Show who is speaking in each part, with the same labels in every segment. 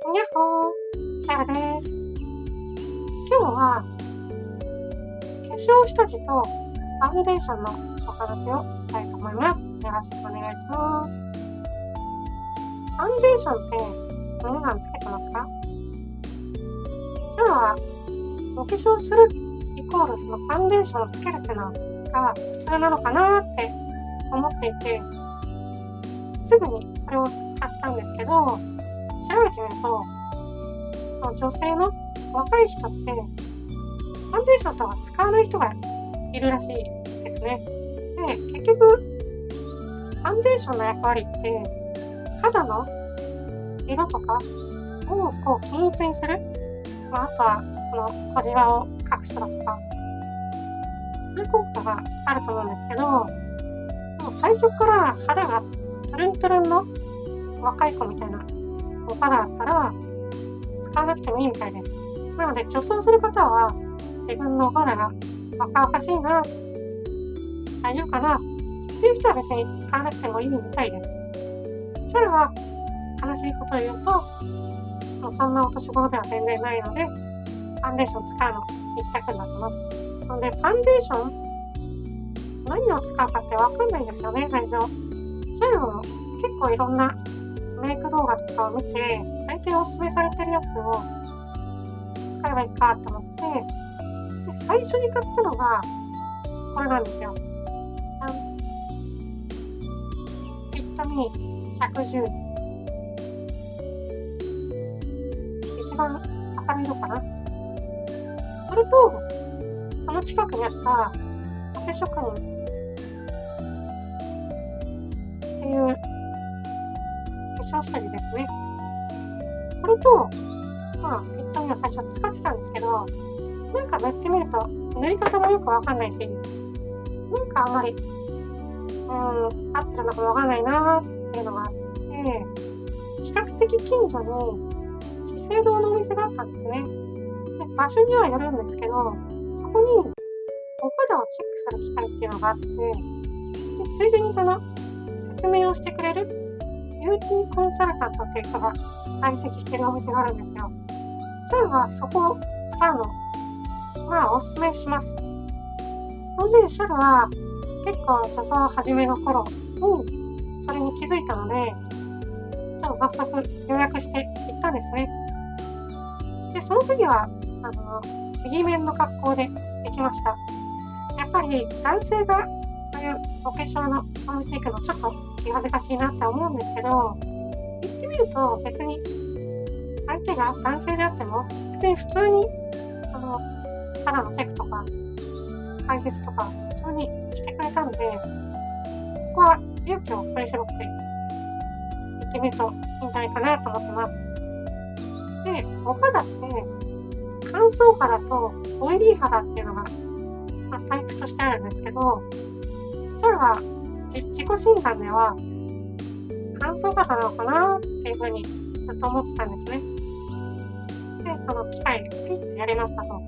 Speaker 1: にゃっほー、シャラです。今日は化粧下地とファンデーションのお話をしたいと思います。よろしくお願いします。ファンデーションって皆さんつけてますか？じゃあ、お化粧するイコールそのファンデーションをつけるっていうのが普通なのかなって思っていて、すぐにそれを使ったんですけど、調べてみると、女性の若い人ってファンデーションとは使わない人がいるらしいですね。で、結局ファンデーションの役割って肌の色とかを均一にする、あとはこの小じわを隠すだとか、そういう効果があると思うんですけど、もう最初から肌がトゥルントゥルンの若い子みたいなお肌だったら使わなくてもいいみたいです。なので女装する方は自分のお肌が若々しいな、大丈夫かなっていう人は別に使わなくてもいいみたいです。シャルは悲しいことを言うと、もうそんなお年頃では全然ないので、ファンデーション使うの一択になってます。なのでファンデーション何を使うかってわかんないんですよね、最初。シャルも結構いろんなメイク動画とかを見て、大体おすすめされてるやつを使えばいいかと思って、で最初に買ったのがこれなんですよ。フィットミー110。一番明るい色かな。それと、その近くにあった縦職人っていう化粧下地ですね。これと、フィットミーを最初使ってたんですけど、なんか塗ってみると塗り方もよくわかんないし、なんかあんまり合ってるのかわかんないなーっていうのがあって、比較的近所に資生堂のお店があったんですね。で、場所にはよるんですけど、そこにお肌をチェックする機会っていうのがあって、でついでにその説明をしてくれるビューティーコンサルタントっていう人が在籍してるお店があるんですよ。例えばそこを使うの、おすすめします。そんでシャルは結構女装始めの頃にそれに気づいたので、ちょっと早速予約して行ったんですね。で、その時は右面の格好で行きました。やっぱり男性がそういうお化粧のお店行くのちょっと気恥ずかしいなって思うんですけど、行ってみると別に相手が男性であっても別に普通に肌のチェックとか解説とか普通にしてくれたんで、ここは勇気を振り絞って行ってみるといいんじゃないかなと思ってます。で、お肌って乾燥肌とオイリー肌っていうのが、タイプとしてあるんですけど、それは自己診断では乾燥肌なのかなっていうふうにずっと思ってたんですね。で、その機械ピッてやりましたと。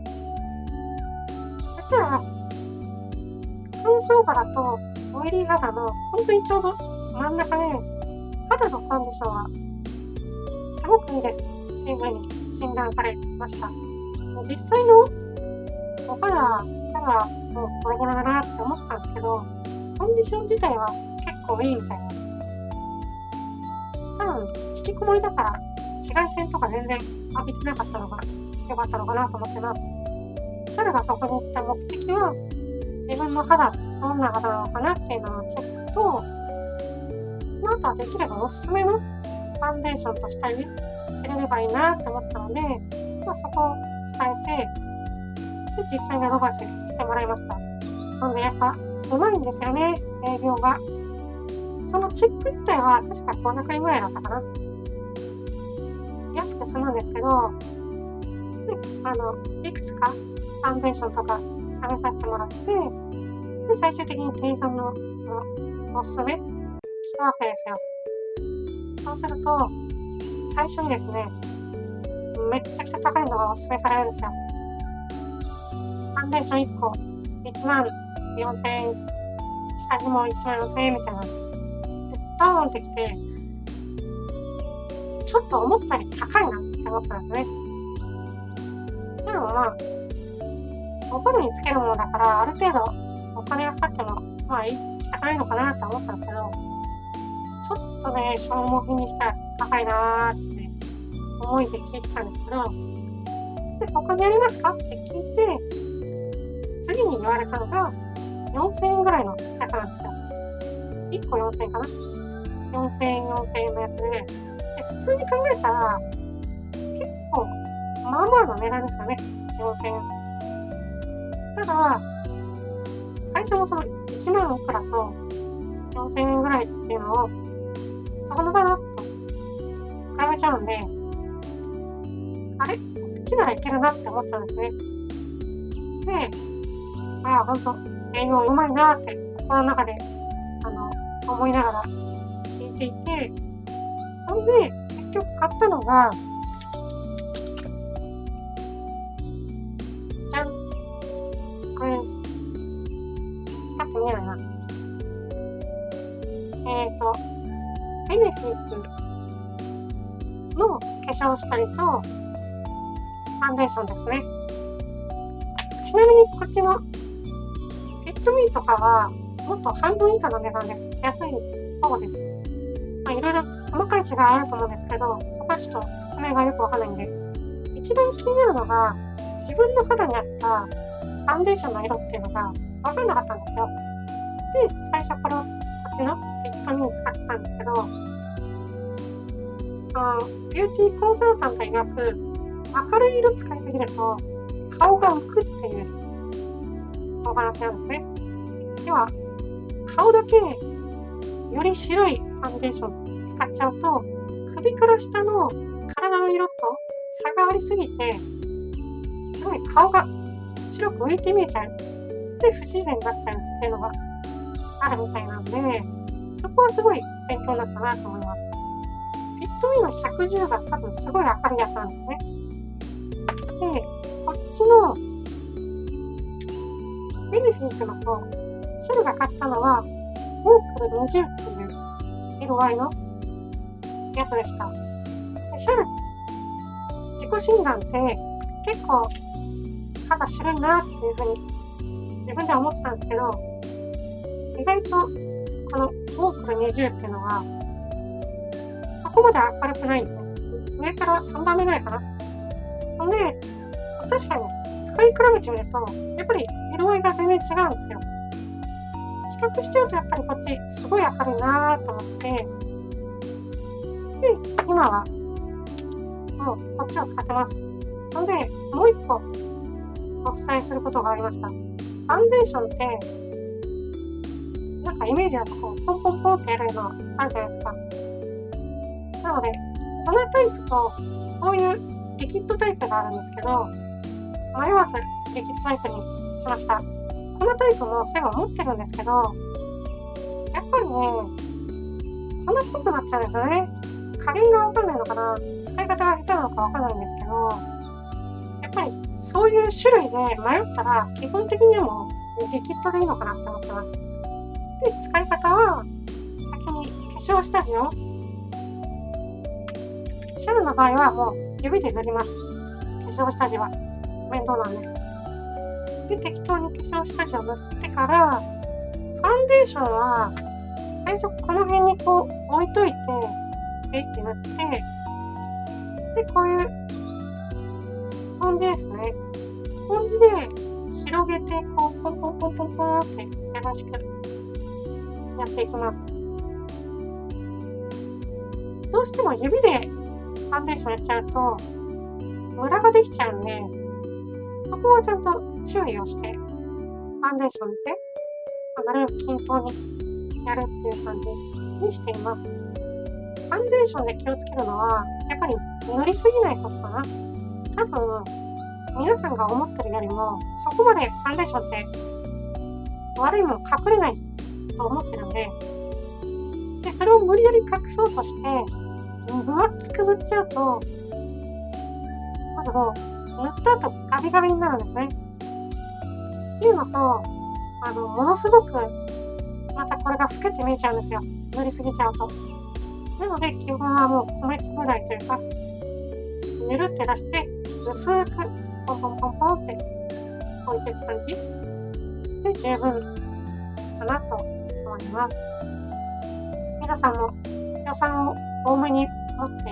Speaker 1: そしたら乾燥肌とオイリー肌の本当にちょうど真ん中で、肌のコンディションはすごくいいですっていう風に診断されました。実際のお肌、シャルはもうボロボロだなって思ってたんですけど、コンディション自体は結構いいみたいです。多分引きこもりだから紫外線とか全然浴びてなかったのが良かったのかなと思ってます。シャルがそこに行った目的は、自分の肌どんな肌なのかなっていうのをチェックと、あとはできればおすすめのファンデーションと下着知れればいいなって思ったので、そこを伝えて、で実際にアドバイスしてもらいました。なのでやっぱうまいんですよね、営業が。そのチェック自体は確か500円ぐらいだったかな。安く済むんですけど、でいくつかファンデーションとか試させてもらって、で最終的に店員さんのおすすめしたわけですよ。そうすると最初にですね、めっちゃくちゃ高いのがおすすめされるんですよ。ファンデーション1個1万4000円、下地も1万4000円みたいな。で、ドーンってきて、ちょっと思ったより高いなって思ったんですね。でもお肌につけるものだから、ある程度お金がかかっても、仕方ないのかなって思ったんですけど、ちょっとね、消耗品にしたら高いなーって思いで聞いてたんですけど、で、他にありますかって聞いて、次に言われたのが、4000円ぐらいのやつなんですよ。1個4000円かな ?4000 円、4000円のやつで、普通に考えたら、結構、まあまあの値段ですよね。4000円。ただ、最初のその1万いくらと4000円ぐらいっていうのを、そこの場だと比べちゃうんで、あれこっちならいけるなって思ったんですね。で、ほんと、営業うまいなって心の中で、思いながら聞いていて、それで、結局買ったのが、じゃん。これです。光って見えないな。ベネフィットの化粧下地とファンデーションですね。ちなみにこっちのフィットミーとかはもっと半分以下の値段です。安い方です。いろいろ細かい違いあると思うんですけど、そこはちょっと説明がよくわかんないんで、一番気になるのが自分の肌に合ったファンデーションの色っていうのがわかんなかったんですよ。で、最初こっちのフィットミー使ってたんですけど、ビューティーコンサルタント曰く、明るい色使いすぎると顔が浮くっていうお話なんですね。では、顔だけより白いファンデーション使っちゃうと、首から下の体の色と差がありすぎて、すごい顔が白く浮いて見えちゃう。で、不自然になっちゃうっていうのがあるみたいなんで、そこはすごい勉強になったなと思います。フィットミーの110が多分すごい明るいやつなんですね。で、こっちのベネフィットの方、シェルが買ったのは、オークル20っていう色合いのやつでした。で、シェル、自己診断って結構肌白いなっていう風に自分では思ってたんですけど、意外とこのオークル20っていうのはそこまで明るくないんですね。上から3番目ぐらいかな。ほんで、確かに使い比べてみると、やっぱり色合いが全然違うんですよ。比較しちゃうとやっぱりこっちすごい明るいなぁと思って、で、今はもうこっちを使ってます。それで、もう一個お伝えすることがありました。ファンデーションって、なんかイメージだとこう、ポンポンポンってやるのあるじゃないですか。なので、粉タイプとこういうリキッドタイプがあるんですけど、迷わずリキッドタイプにしました。粉タイプも背は持ってるんですけど、やっぱりね、粉っぽくなっちゃうんですよね。加減がわかんないのかな、使い方が下手なのかわかんないんですけど、やっぱりそういう種類で迷ったら、基本的にはもうリキッドでいいのかなって思ってます。で、使い方は、先に化粧下地を、シェルの場合はもう指で塗ります。化粧下地は。面倒なんで。で、適当に化粧下地を塗ってから、ファンデーションは、最初この辺にこう置いといて、ペッて塗って、で、こういうスポンジですね。スポンジで広げて、こう、ポンポンポンポンポンって優しくやっていきます。どうしても指でファンデーションやっちゃうと、ムラができちゃうんで、そこはちゃんと注意をして、ファンデーションで、なるべく均等にやるっていう感じにしています。ファンデーションで気をつけるのは、やっぱり塗りすぎないことかな。多分、皆さんが思ってるよりも、そこまでファンデーションって悪いもの隠れないと思ってるんで、で、それを無理やり隠そうとして、分厚く塗っちゃうと、まずこう、塗った後ガビガビになるんですね。っていうのと、ものすごく、またこれが老けて見えちゃうんですよ。塗りすぎちゃうと。なので、基本はもう米粒大というか、ぬるって出して、薄くポンポンポンポンって置いていく感じで十分かなと思います。皆さんも予算を多めに持って、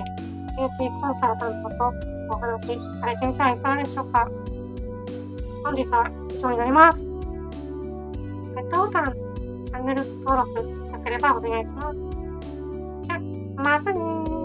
Speaker 1: ビューティーコンサルタントとお話しされてみてはいかがでしょうか。本日は以上になります。グッドボタン、チャンネル登録よければお願いします。じゃあ、またねー。